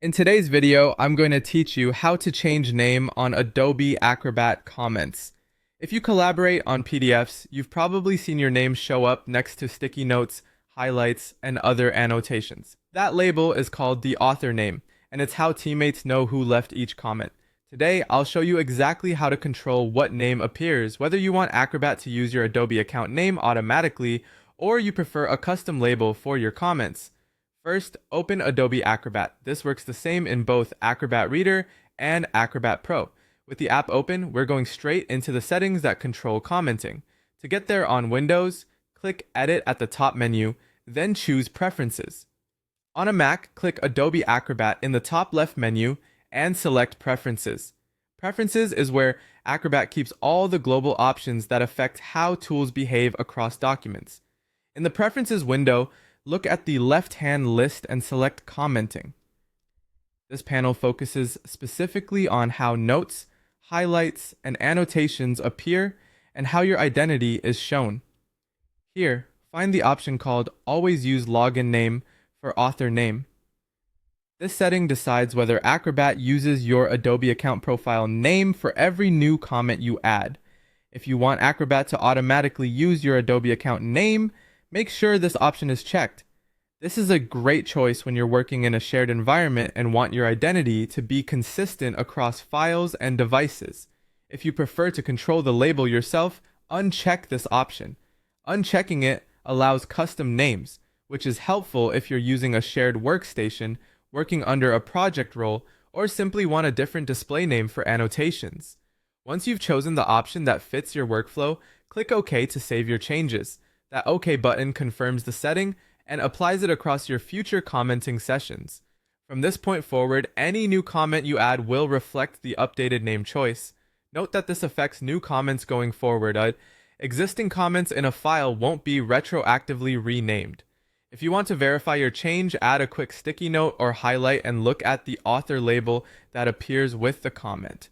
In today's video, I'm going to teach you how to change name on Adobe Acrobat Comments. If you collaborate on PDFs, you've probably seen your name show up next to sticky notes, highlights, and other annotations. That label is called the author name, and it's how teammates know who left each comment. Today, I'll show you exactly how to control what name appears, whether you want Acrobat to use your Adobe account name automatically, or you prefer a custom label for your comments. First, open Adobe Acrobat. This works the same in both Acrobat Reader and Acrobat Pro. With the app open, we're going straight into the settings that control commenting. To get there on Windows, click Edit at the top menu, then choose Preferences. On a Mac, click Adobe Acrobat in the top left menu and select Preferences. Preferences is where Acrobat keeps all the global options that affect how tools behave across documents. In the Preferences window, look at the left-hand list and select Commenting. This panel focuses specifically on how notes, highlights, and annotations appear and how your identity is shown. Here, find the option called Always Use Login Name for Author Name. This setting decides whether Acrobat uses your Adobe account profile name for every new comment you add. If you want Acrobat to automatically use your Adobe account name, make sure this option is checked. This is a great choice when you're working in a shared environment and want your identity to be consistent across files and devices. If you prefer to control the label yourself, uncheck this option. Unchecking it allows custom names, which is helpful if you're using a shared workstation, working under a project role, or simply want a different display name for annotations. Once you've chosen the option that fits your workflow, click OK to save your changes. That OK button confirms the setting and applies it across your future commenting sessions. From this point forward, any new comment you add will reflect the updated name choice. Note that this affects new comments going forward. Existing comments in a file won't be retroactively renamed. If you want to verify your change, add a quick sticky note or highlight and look at the author label that appears with the comment.